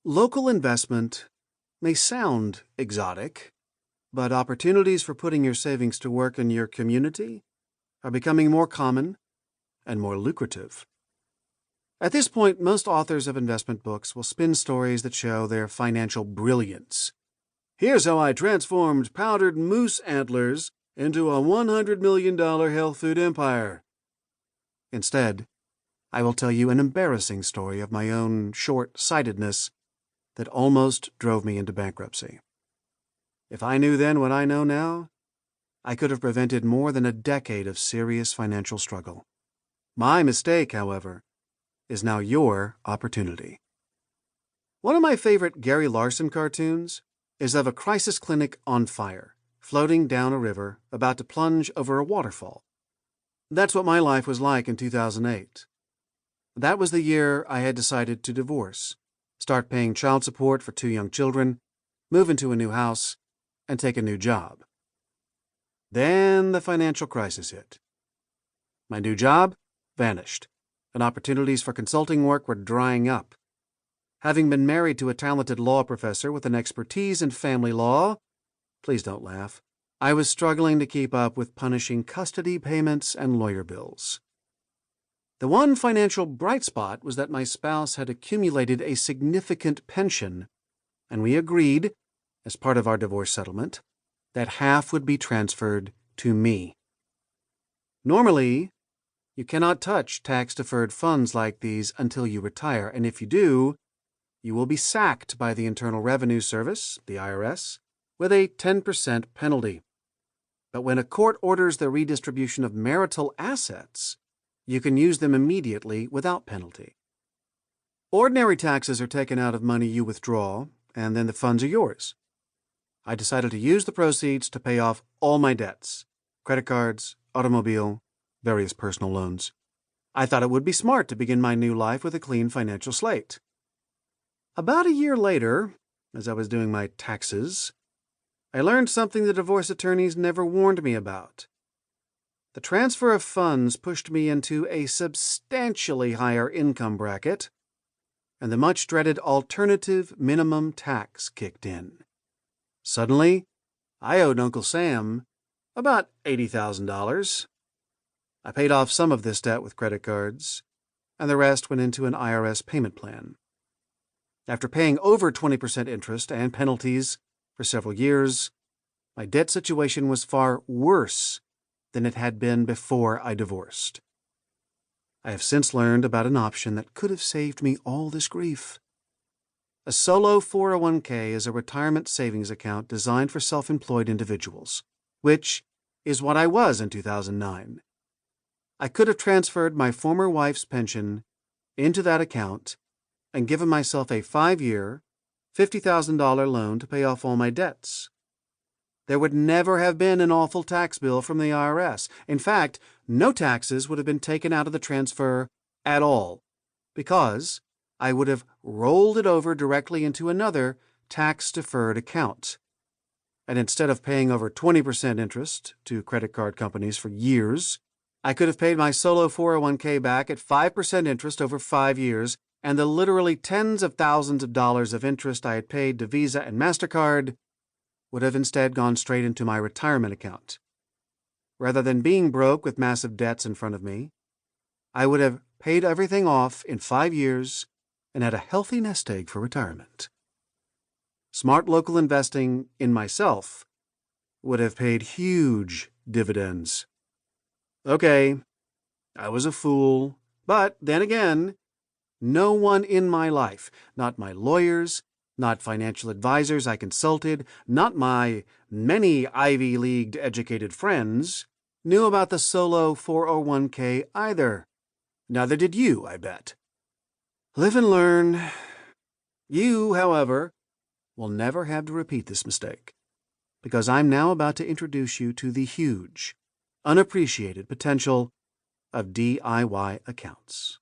Local investment may sound exotic, but opportunities for putting your savings to work in your community are becoming more common and more lucrative. At this point, most authors of investment books will spin stories that show their financial brilliance. Here's how I transformed powdered moose antlers into a $100 million health food empire. Instead, I will tell you an embarrassing story of my own short-sightedness that almost drove me into bankruptcy. If I knew then what I know now, I could have prevented more than a decade of serious financial struggle. My mistake, however, is now your opportunity. One of my favorite Gary Larson cartoons is of a crisis clinic on fire, floating down a river, about to plunge over a waterfall. That's what my life was like in 2008. That was the year I had decided to divorce, start paying child support for 2 young children, move into a new house, and take a new job. Then the financial crisis hit. My new job vanished, and opportunities for consulting work were drying up. Having been married to a talented law professor with an expertise in family law, please don't laugh, I was struggling to keep up with punishing custody payments and lawyer bills. The one financial bright spot was that my spouse had accumulated a significant pension, and we agreed, as part of our divorce settlement, that half would be transferred to me. Normally, you cannot touch tax-deferred funds like these until you retire, and if you do, you will be sacked by the Internal Revenue Service, the IRS, with a 10% penalty. But when a court orders the redistribution of marital assets, you can use them immediately without penalty. Ordinary taxes are taken out of money you withdraw, and then the funds are yours. I decided to use the proceeds to pay off all my debts, credit cards, automobile, various personal loans. I thought it would be smart to begin my new life with a clean financial slate. About a year later, as I was doing my taxes, I learned something the divorce attorneys never warned me about. The transfer of funds pushed me into a substantially higher income bracket, and the much-dreaded alternative minimum tax kicked in. Suddenly, I owed Uncle Sam about $80,000. I paid off some of this debt with credit cards, and the rest went into an IRS payment plan. After paying over 20% interest and penalties for several years, my debt situation was far worse than it had been before I divorced. I have since learned about an option that could have saved me all this grief. A solo 401k is a retirement savings account designed for self-employed individuals, which is what I was in 2009. I could have transferred my former wife's pension into that account and given myself a 5-year, $50,000 loan to pay off all my debts. There would never have been an awful tax bill from the IRS. In fact, no taxes would have been taken out of the transfer at all, because I would have rolled it over directly into another tax-deferred account. And instead of paying over 20% interest to credit card companies for years, I could have paid my solo 401k back at 5% interest over 5 years, and the literally tens of thousands of dollars of interest I had paid to Visa and MasterCard would have instead gone straight into my retirement account. Rather than being broke with massive debts in front of me, I would have paid everything off in 5 years and had a healthy nest egg for retirement. Smart local investing in myself would have paid huge dividends. Okay, I was a fool, but then again, no one in my life, not my lawyers, not financial advisors I consulted, not my many Ivy League educated friends, knew about the solo 401k either. Neither did you, I bet. Live and learn. You, however, will never have to repeat this mistake, because I'm now about to introduce you to the huge, unappreciated potential of DIY accounts.